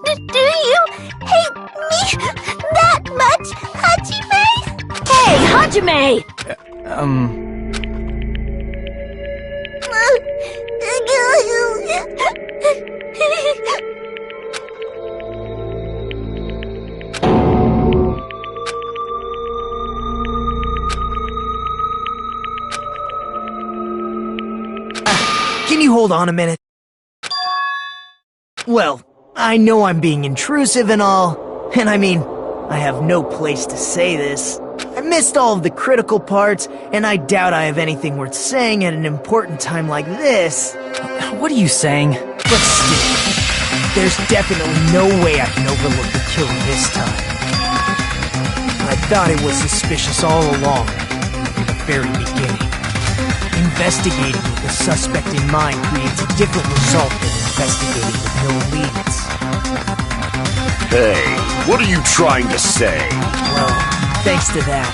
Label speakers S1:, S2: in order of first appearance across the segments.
S1: Do you hate me that much, Hajime? Hey, Hajime!
S2: Can you hold on a minute? Well, I know I'm being intrusive and all, and I mean, I have no place to say this. I missed all of the critical parts, and I doubt I have anything worth saying at an important time like this.
S3: What are you saying?
S2: But still, there's definitely no way I can overlook the killing this time. I thought it was suspicious all along, from the very beginning. Investigating with the suspect in mind creates a different result than investigating with no leads.
S4: Hey, what are you trying to say?
S2: Well, thanks to that,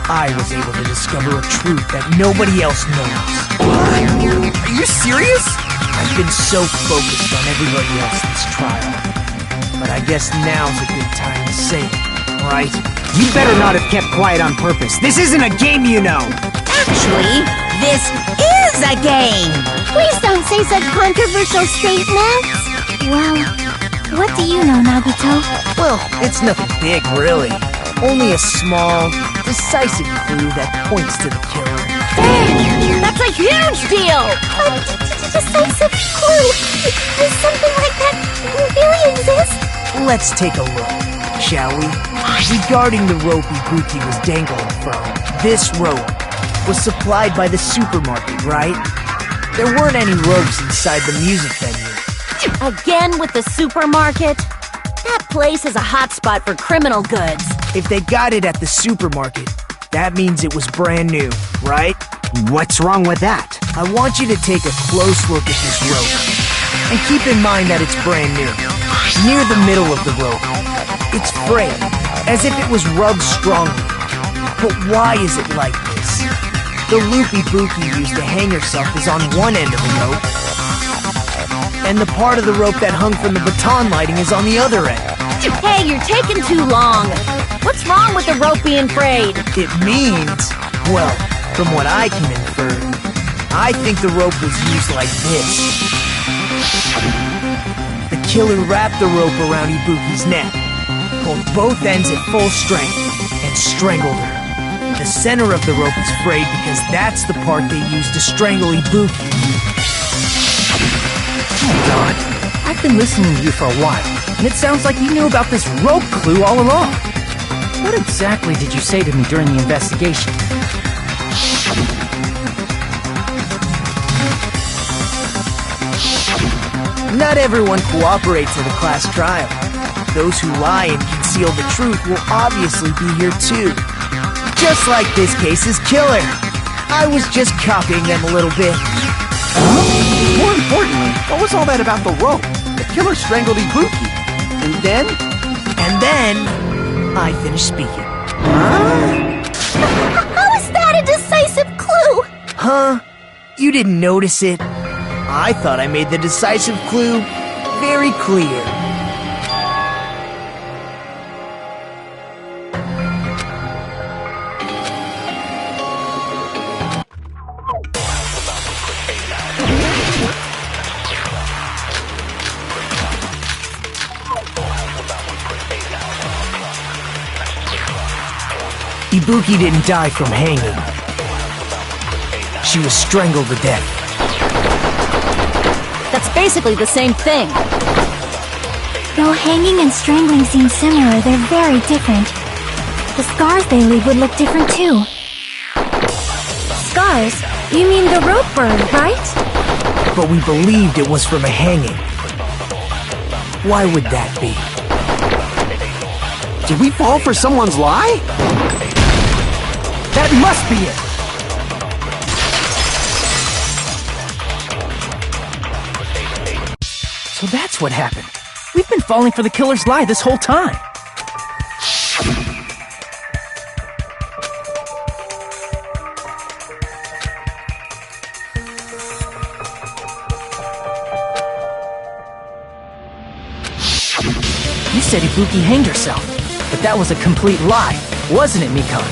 S2: I was able to discover a truth that nobody else knows.
S3: What? Are you serious?
S2: I've been so focused on everybody else this trial. But I guess now's a good time to say it, right?
S5: You better not have kept quiet on purpose. This isn't a game, you know!
S1: Actually, this is a game! Please don't say such controversial statements! Well, what do you know, Nagito?
S2: Well, it's nothing big, really. Only a small, decisive clue that points to the killer.
S1: Dang! That's a huge deal! A decisive clue? Does something like that really exist?
S2: Let's take a look, shall we? Regarding the rope Ibuki was dangling from, this rope was supplied by the supermarket, right? There weren't any ropes inside the music venue.
S1: Again with the supermarket? That place is a hotspot for criminal goods.
S2: If they got it at the supermarket, that means it was brand new, right?
S5: What's wrong with that?
S2: I want you to take a close look at this rope. And keep in mind that it's brand new. Near the middle of the rope, it's frayed, as if it was rubbed strongly. But why is it like this? The loop Ibuki used to hang herself is on one end of the rope, and the part of the rope that hung from the baton lighting is on the other end.
S1: Hey, you're taking too long. What's wrong with the rope being frayed?
S2: It means, well, from what I can infer, I think the rope was used like this. The killer wrapped the rope around Ibuki's neck, pulled both ends at full strength, and strangled her. The center of the rope is frayed because that's the part they used to strangle Ibuki.
S3: Oh God, I've been listening to you for a while, and it sounds like you knew about this rope clue all along. What exactly did you say to me during the investigation?
S2: Not everyone cooperates in a class trial. Those who lie and conceal the truth will obviously be here too. Just like this case's killer. I was just copying them a little bit.
S6: More importantly, what was all that about the rope? The killer strangled Ibuki. And then?
S2: And then, I finished speaking.
S1: How is that a decisive clue?
S2: Huh? You didn't notice it? I thought I made the decisive clue very clear. Ibuki didn't die from hanging. She was strangled to death.
S1: That's basically the same thing.
S7: Though hanging and strangling seem similar, they're very different. The scars they leave would look different too. Scars? You mean the rope burn, right?
S2: But we believed it was from a hanging. Why would that be?
S6: Did we fall for someone's lie?
S3: That must be it! So that's what happened. We've been falling for the killer's lie this whole time. You said Ibuki hanged herself, but that was a complete lie, wasn't it, Mikon?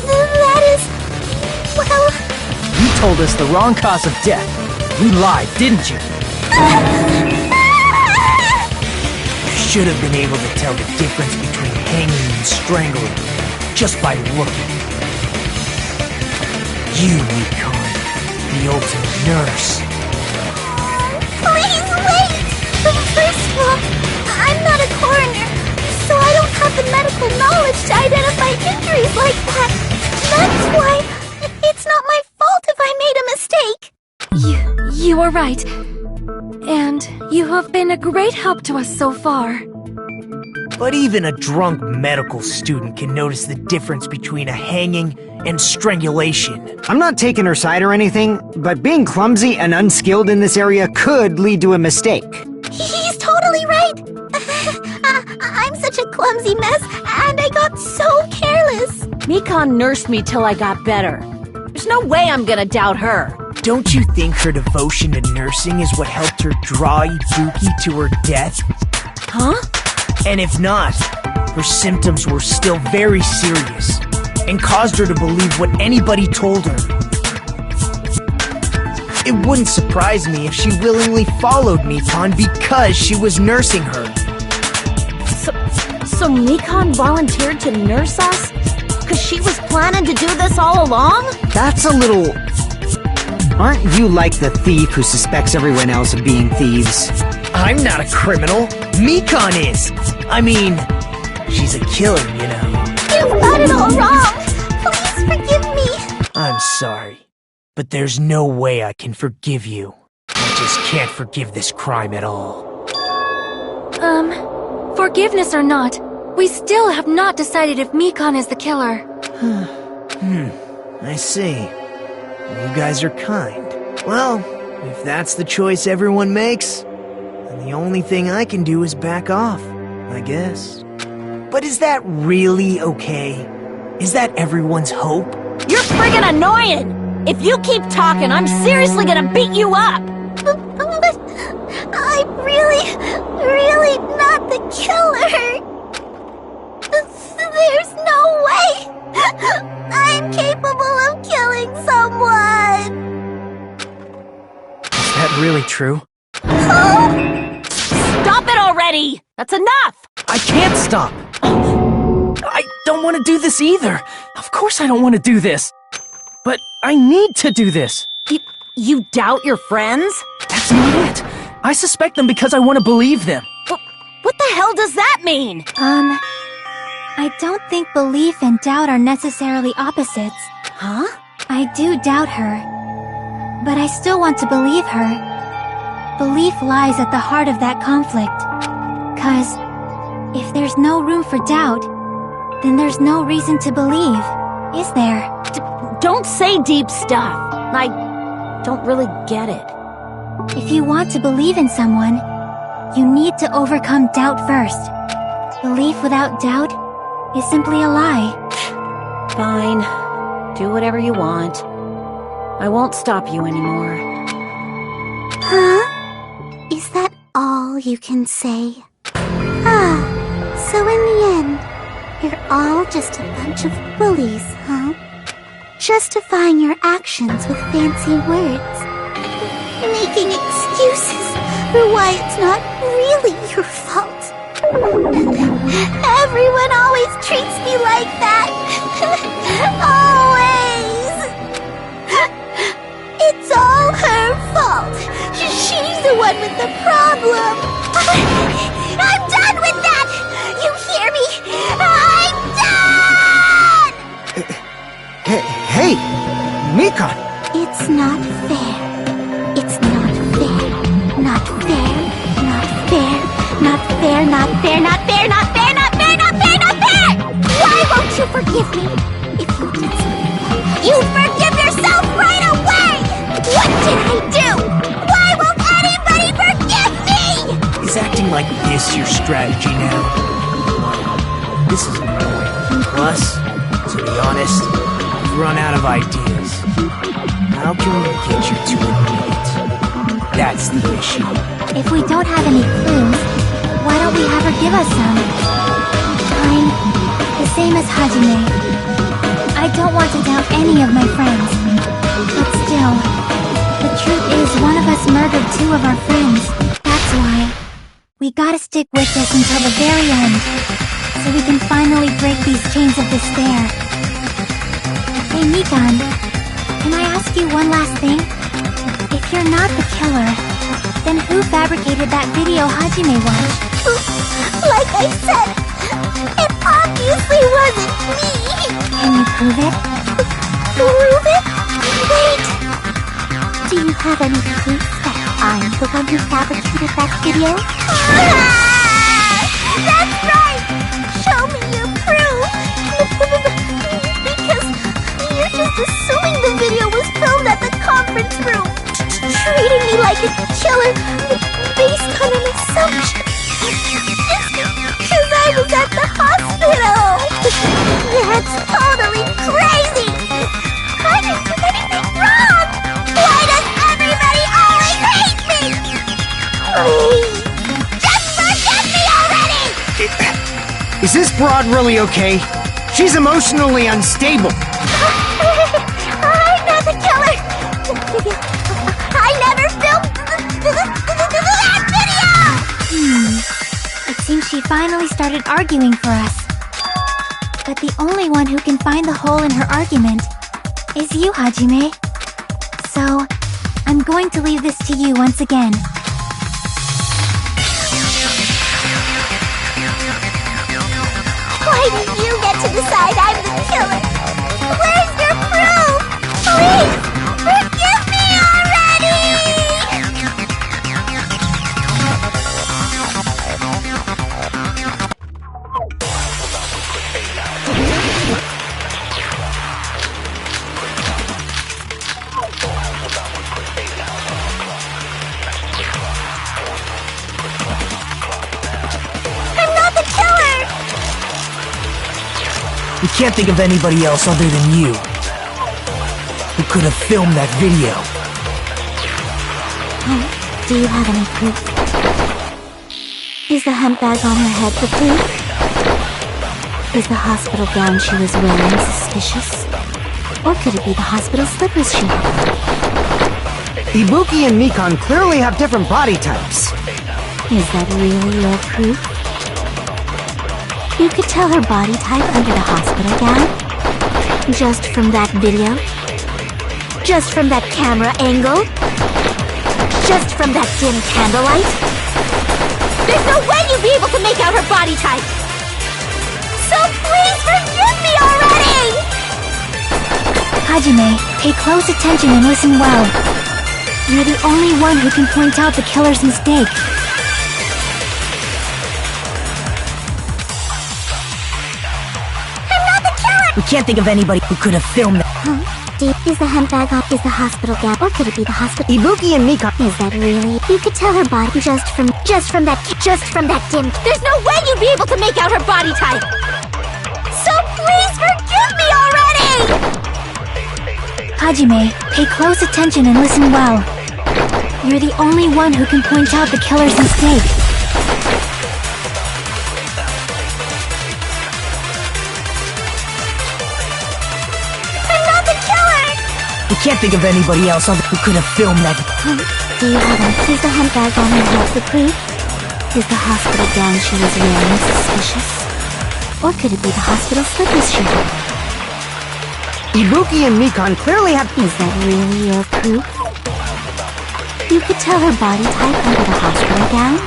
S7: That is... well...
S3: You told us the wrong cause of death. You lied, didn't you?
S2: You should have been able to tell the difference between hanging and strangling just by looking. You, Mikon, the ultimate nurse.
S7: Please wait! First of all, I'm not a coroner, so I don't have the medical knowledge to identify injuries like that. That's why it's not my fault if I made a mistake.
S8: You are right. And you have been a great help to us so far.
S2: But even a drunk medical student can notice the difference between a hanging and strangulation.
S5: I'm not taking her side or anything, but being clumsy and unskilled in this area could lead to a mistake.
S7: He's totally right. I'm such a clumsy mess, and I got so careless.
S1: Mikon nursed me till I got better. There's no way I'm gonna doubt her.
S2: Don't you think her devotion to nursing is what helped her draw Ibuki to her death?
S1: Huh?
S2: And if not, her symptoms were still very serious and caused her to believe what anybody told her. It wouldn't surprise me if she willingly followed Mikon because she was nursing her.
S1: So Mikon volunteered to nurse us? Because she was planning to do this all along?
S5: That's a little... Aren't you like the thief who suspects everyone else of being thieves?
S2: I'm not a criminal. Mikon is. I mean, she's a killer, you know.
S7: You've got it all wrong. Please forgive me.
S2: I'm sorry, but there's no way I can forgive you. I just can't forgive this crime at all.
S8: Forgiveness or not, we still have not decided if Mikon is the killer.
S2: I see. You guys are kind. Well, if that's the choice everyone makes, then the only thing I can do is back off, I guess. But is that really okay? Is that everyone's hope?
S1: You're friggin' annoying! If you keep talking, I'm seriously gonna beat you up!
S7: But I'm really not the killer. There's no way I'm capable of killing someone.
S3: Is that really true?
S1: Stop it already! That's enough!
S3: I can't stop! I don't want to do this either! Of course I don't want to do this! But I need to do this!
S1: You doubt your friends?
S3: That's not it! I suspect them because I want to believe them!
S1: What the hell does that mean?
S7: I don't think belief and doubt are necessarily opposites.
S1: Huh?
S7: I do doubt her, but I still want to believe her. Belief lies at the heart of that conflict. 'Cause if there's no room for doubt, then there's no reason to believe, is there?
S1: Don't say deep stuff. I don't really get it.
S7: If you want to believe in someone, you need to overcome doubt first. Belief without doubt is simply a lie.
S1: Fine. Do whatever you want. I won't stop you anymore.
S7: Huh? Is that all you can say? So in the end, you're all just a bunch of bullies, huh? Justifying your actions with fancy words. Making excuses for why it's not really your fault. Everyone always treats me like that. Always. It's all her fault. She's the one with the problem. I'm done with that. You hear me? I'm done.
S5: Hey, Mikon!
S7: It's not fair. It's not fair. Not fair. Not fair. Not fair. Not fair. Not fair. Not fair. Not fair. Not fair. Not fair. Why won't you forgive me? If you did something, you forgive yourself right away. What did I do? Why won't anybody forgive me?
S2: Is acting like this your strategy now? This is annoying. Plus, to be honest, I've run out of ideas. How can we get you to admit it? That's the issue.
S7: If we don't have any clues, why don't we have her give
S1: give us some. I'm the same as Hajime. I don't want to doubt any of my friends. But still, the truth is one of us murdered two of our friends. That's why we gotta stick with this until the very end, so we can finally break these chains of despair. Hey, Mikan, can I ask you one last thing? If you're not the killer, then who fabricated that video Hajime watched?
S7: Like I said, it obviously wasn't me!
S1: Can you prove it?
S7: Prove it? Wait! Do you have any proof that I'm the one who fabricated that video? That's right! Show me your proof! Because you're just assuming the video was filmed at the conference room! Treating me like a killer based on an assumption! Because I was at the hospital! That's totally crazy! I didn't do anything wrong! Why does everybody always hate me? Please, just forget me already!
S5: Is this broad really okay? She's emotionally unstable.
S7: I'm not the killer! I never filmed that video!
S1: It seems she finally started arguing for us. But the only one who can find the hole in her argument is you, Hajime. So, I'm going to leave this to you once again.
S7: Why did you get to decide I'm the killer? Where's your proof? Please, forgive me already! I'm not the killer!
S2: We can't think of anybody else other than you who could have filmed that video.
S7: Do you have any proof? Is the handbag on her head the proof? Is the hospital gown she was wearing suspicious? Or could it be the hospital slippers she had?
S5: Ibuki and Mikan clearly have different body types.
S7: Is that really your proof? You could tell her body type under the hospital gown? Just from that video? Just from that camera angle? Just from that dim candlelight? There's no way you'd be able to make out her body type! So please forgive me already!
S1: Hajime, pay close attention and listen well. You're the only one who can point out the killer's mistake.
S7: I'm not the killer!
S2: We can't think of anybody who could have filmed that.
S7: Is the handbag on? Is the hospital gown? Or could it be the hospital?
S5: Ibuki and Mikan.
S7: Is that really? You could tell her body just from that dim. There's no way you'd be able to make out her body type. So please forgive me already!
S1: Hajime, pay close attention and listen well. You're the only one who can point out the killer's mistake.
S7: I'm not the killer!
S2: We can't think of anybody else other who could have filmed that.
S7: Do you have any? Is the handbag on her head the proof? Is the hospital gown she was wearing suspicious? Or could it be the hospital slippers she had?
S5: Ibuki and Mikan clearly have...
S7: Is that really your proof? You could tell her body type under the hospital gown?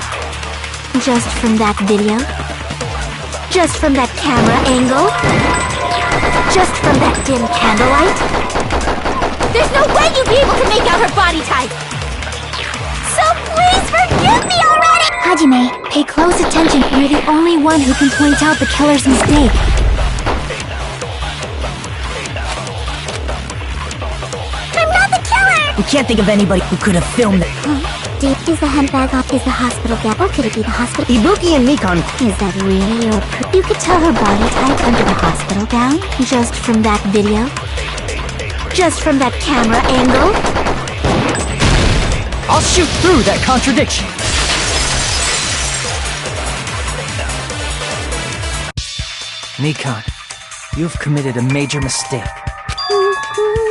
S7: Just from that video? Just from that camera angle? Just from that dim candlelight? There's no way you'd be able to make out her body type! So please forgive me already!
S1: Hajime, pay close attention. You're the only one who can point out the killer's mistake.
S7: I'm not the killer!
S2: We can't think of anybody who could have filmed that.
S7: Is the handbag on? Is the hospital gown? Or could it be the hospital?
S5: Ibuki and Mikan.
S7: Is that really your proof? You could tell her body type under the hospital gown? Just from that video? Just from that camera angle?
S3: I'll shoot through that contradiction. Mikan, you've committed a major mistake.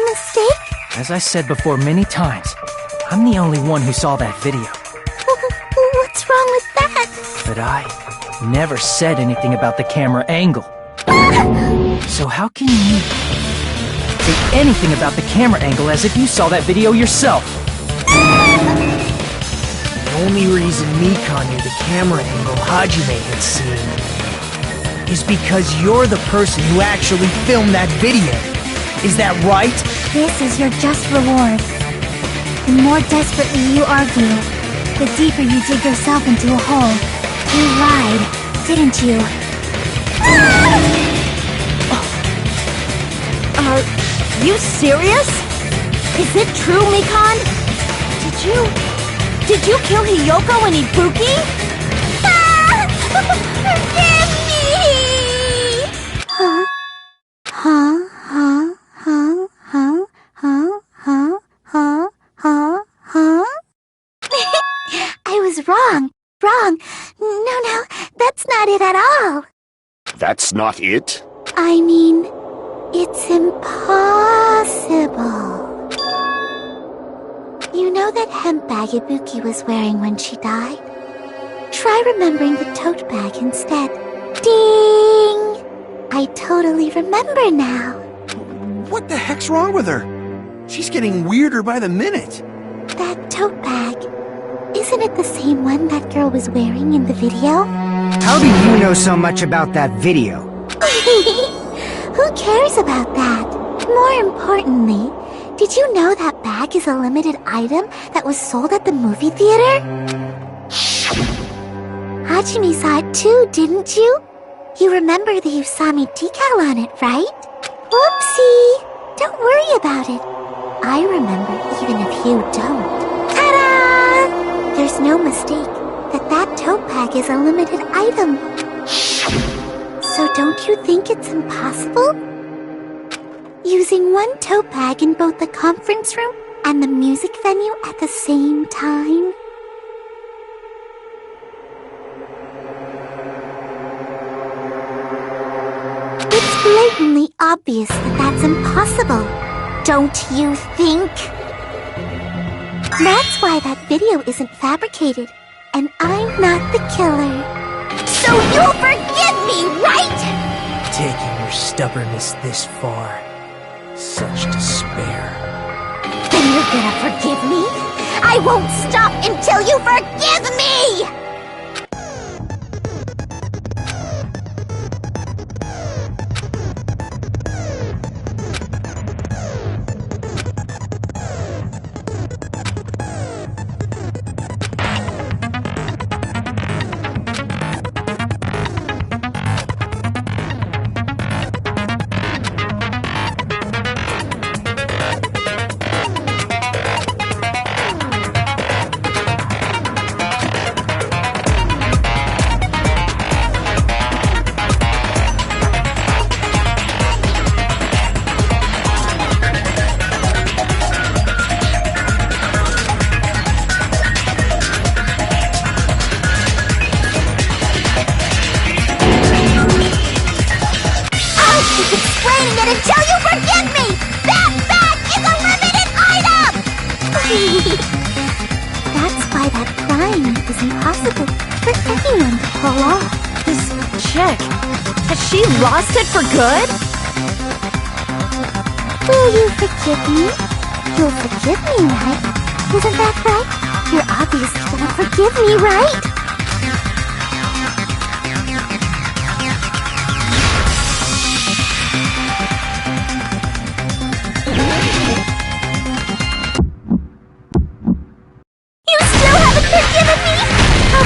S7: Mistake?
S3: As I said before many times, I'm the only one who saw that video.
S7: What's wrong with that?
S3: But I never said anything about the camera angle. So how can you say anything about the camera angle as if you saw that video yourself?
S2: The only reason Mikan knew the camera angle Hajime had seen is because you're the person who actually filmed that video. Is that right?
S1: This is your just reward. The more desperately you argue, the deeper you dig yourself into a hole. You lied, didn't you?
S9: Are you serious? Is it true, Mikan? Did you kill Hiyoko and Ibuki?
S7: Forgive me! I was wrong. No, that's not it at all.
S4: That's not it?
S7: I mean, it's impossible. You know that hemp bag Ibuki was wearing when she died? Try remembering the tote bag instead. Ding! I totally remember now.
S6: What the heck's wrong with her? She's getting weirder by the minute.
S7: That tote bag, isn't it the same one that girl was wearing in the video?
S5: How do you know so much about that video?
S7: Who cares about that? More importantly, did you know that bag is a limited item that was sold at the movie theater? Hajime saw it too, didn't you? You remember the Usami decal on it, right? Whoopsie! Don't worry about it. I remember even if you don't. Ta-da! There's no mistake that that tote bag is a limited item. So don't you think it's impossible? Using one tote bag in both the conference room and the music venue at the same time? It's blatantly obvious that that's impossible, don't you think? That's why that video isn't fabricated, and I'm not the killer. So you'll forgive me, right?
S2: Taking your stubbornness this far. Such despair.
S7: Then you're gonna forgive me? I won't stop until you forgive me! Explaining it until you forgive me! That bag is a limited item! That's why that crime is impossible for anyone to pull off.
S9: This chick, has she lost it for good?
S7: Will you forgive me? You'll forgive me, right? Isn't that right? You're obviously gonna forgive me, right?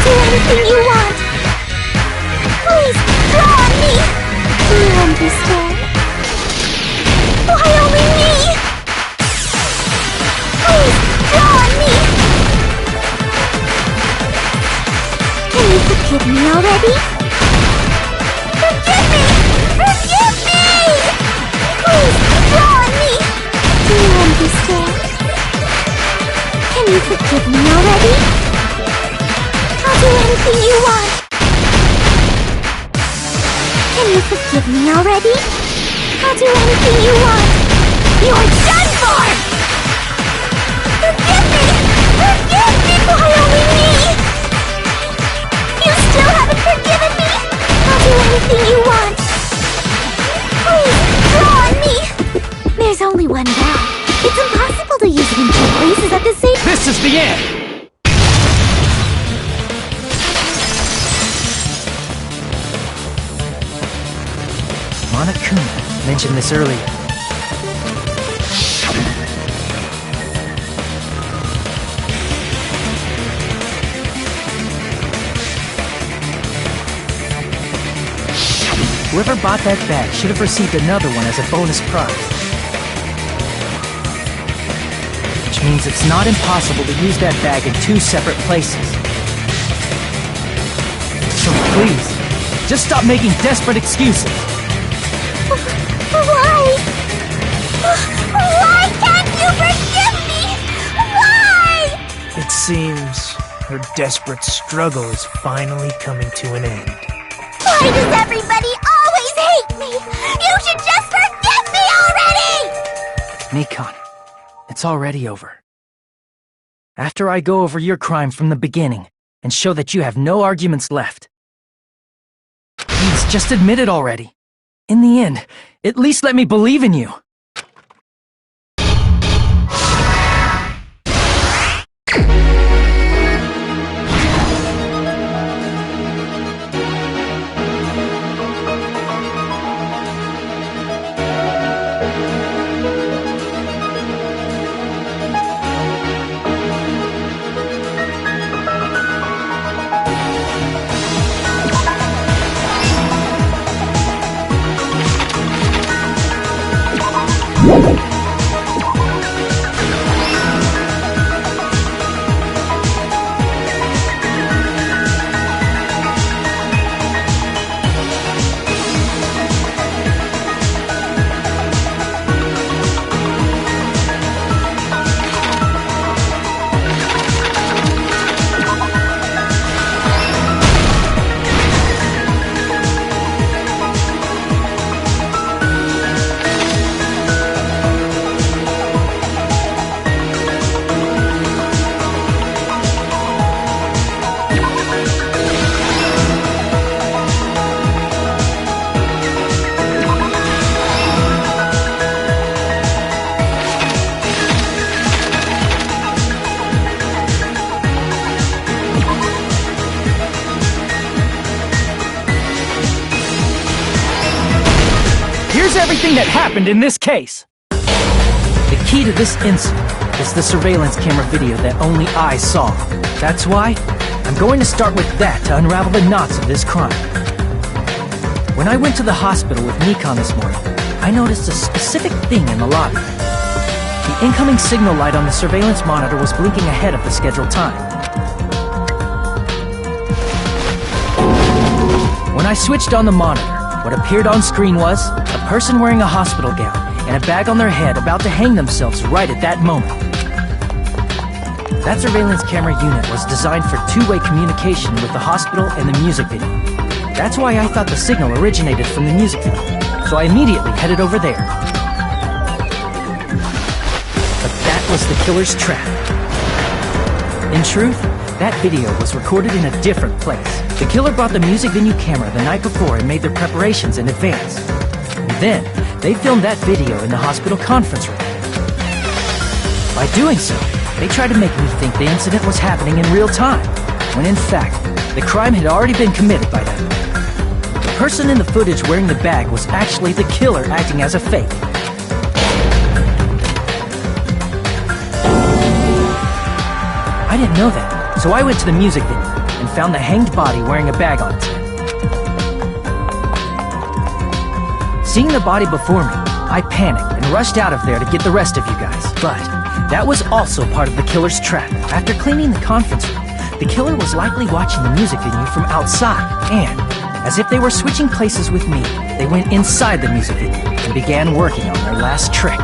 S7: Anything you want. Please, draw on me. Do you understand? Why only me? Please, draw on me. Can you forgive me already? Forgive me! Forgive me! Please, draw on me. Do you understand? Can you forgive me already? Do anything you want. Can you forgive me already? I'll do anything you want. You're done for! Forgive me! Forgive me, only me! You still haven't forgiven me? I'll do anything you want. Please, draw on me! There's only one bag. It's impossible to use it in two places at the same time.
S3: This is the end! Monokuma mentioned this earlier. Whoever bought that bag should have received another one as a bonus prize. Which means it's not impossible to use that bag in two separate places. So please, just stop making desperate excuses.
S7: Why? Why can't you forgive me? Why?
S2: It seems her desperate struggle is finally coming to an end.
S7: Why does everybody always hate me? You should just forgive me already!
S3: Nikon, it's already over. After I go over your crime from the beginning and show that you have no arguments left. Please, just admit it already. In the end, at least let me believe in you. Everything that happened in this case. The key to this incident is the surveillance camera video that only I saw. That's why I'm going to start with that to unravel the knots of this crime. When I went to the hospital with Nikon this morning, I noticed a specific thing in the lobby. The incoming signal light on the surveillance monitor was blinking ahead of the scheduled time. When I switched on the monitor, what appeared on screen was a person wearing a hospital gown and a bag on their head about to hang themselves right at that moment. That surveillance camera unit was designed for two-way communication with the hospital and the music video. That's why I thought the signal originated from the music video, so I immediately headed over there. But that was the killer's trap. In truth, that video was recorded in a different place. The killer brought the music venue camera the night before and made their preparations in advance. And then, they filmed that video in the hospital conference room. By doing so, they tried to make me think the incident was happening in real time, when in fact, the crime had already been committed by them. The person in the footage wearing the bag was actually the killer acting as a fake. I didn't know that, so I went to the music venue and found the hanged body wearing a bag on its head. Seeing the body before me, I panicked and rushed out of there to get the rest of you guys. But that was also part of the killer's trap. After cleaning the conference room, the killer was likely watching the music venue from outside, and as if they were switching places with me, they went inside the music venue and began working on their last trick.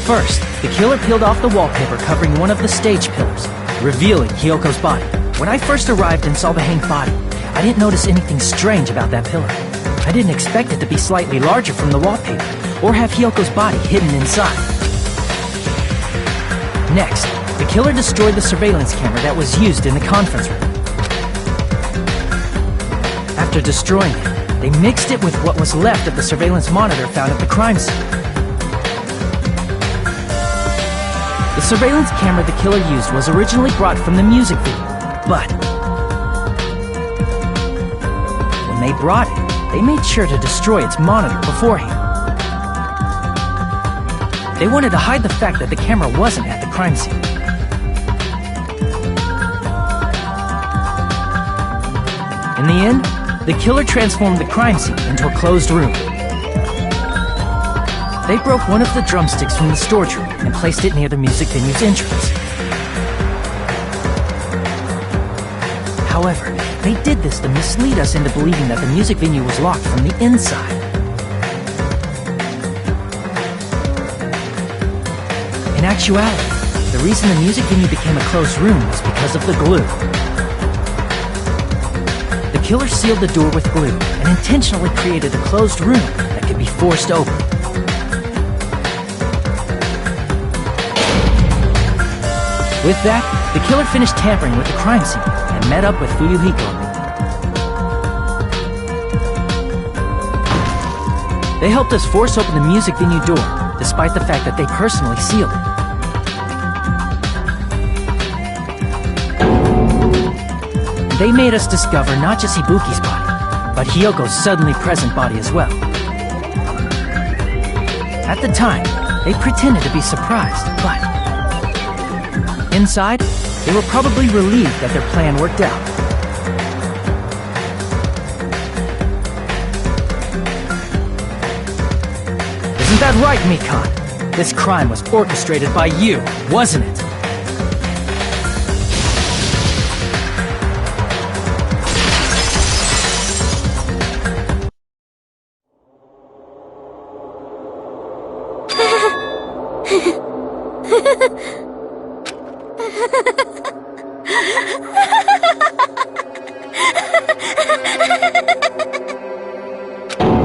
S3: First, the killer peeled off the wallpaper covering one of the stage pillars, revealing Hyoko's body. When I first arrived and saw the hanged body, I didn't notice anything strange about that pillar. I didn't expect it to be slightly larger from the wallpaper, or have Hyoko's body hidden inside. Next, the killer destroyed the surveillance camera that was used in the conference room. After destroying it, they mixed it with what was left of the surveillance monitor found at the crime scene. The surveillance camera the killer used was originally brought from the music video, but when they brought it, they made sure to destroy its monitor beforehand. They wanted to hide the fact that the camera wasn't at the crime scene. In the end, the killer transformed the crime scene into a closed room. They broke one of the drumsticks from the storage room and placed it near the music venue's entrance. However, they did this to mislead us into believing that the music venue was locked from the inside. In actuality, the reason the music venue became a closed room was because of the glue. The killer sealed the door with glue and intentionally created a closed room that could be forced open. With that, the killer finished tampering with the crime scene and met up with Fuyuhiko and me. They helped us force open the music venue door, despite the fact that they personally sealed it. They made us discover not just Ibuki's body, but Hyoko's suddenly present body as well. At the time, they pretended to be surprised, but inside, they were probably relieved that their plan worked out. Isn't that right, Mikan? This crime was orchestrated by you, wasn't it?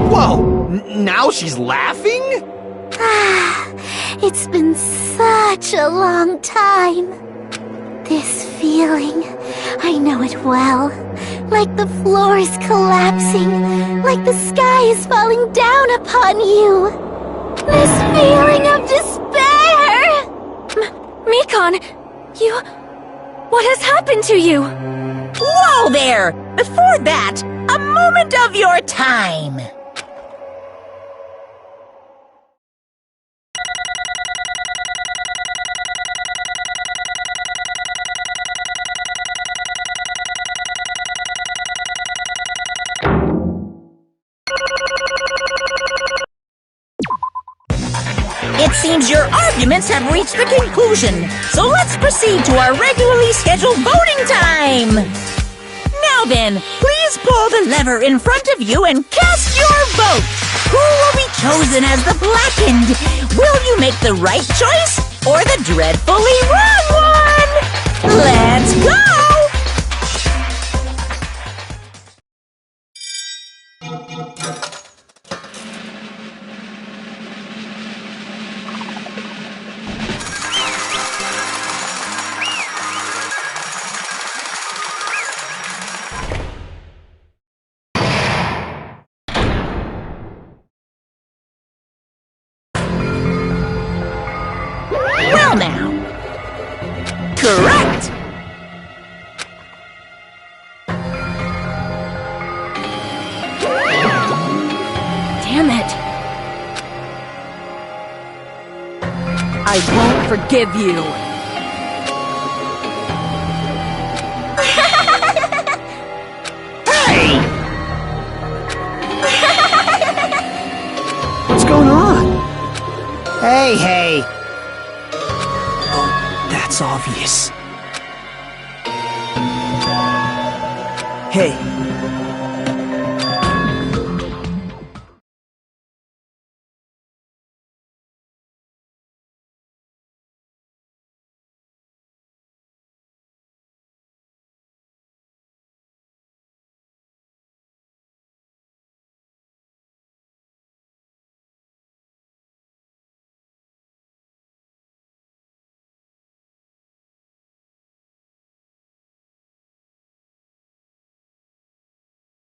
S6: Whoa! Now she's laughing?
S7: It's been such a long time. This feeling, I know it well. Like the floor is collapsing, like the sky is falling down upon you. This feeling of despair!
S8: Mikan, you... What has happened to you?
S9: Whoa there! Before that, a moment of your time! It seems your arguments have reached the conclusion, so let's proceed to our regularly scheduled voting time! Now then, please pull the lever in front of you and cast your vote! Who will be chosen as the blackened? Will you make the right choice, or the dreadfully wrong one? Let's go! Well now. Correct!
S8: Damn it. I won't forgive you.
S6: Hey! What's going on?
S2: Hey! That's obvious. Hey,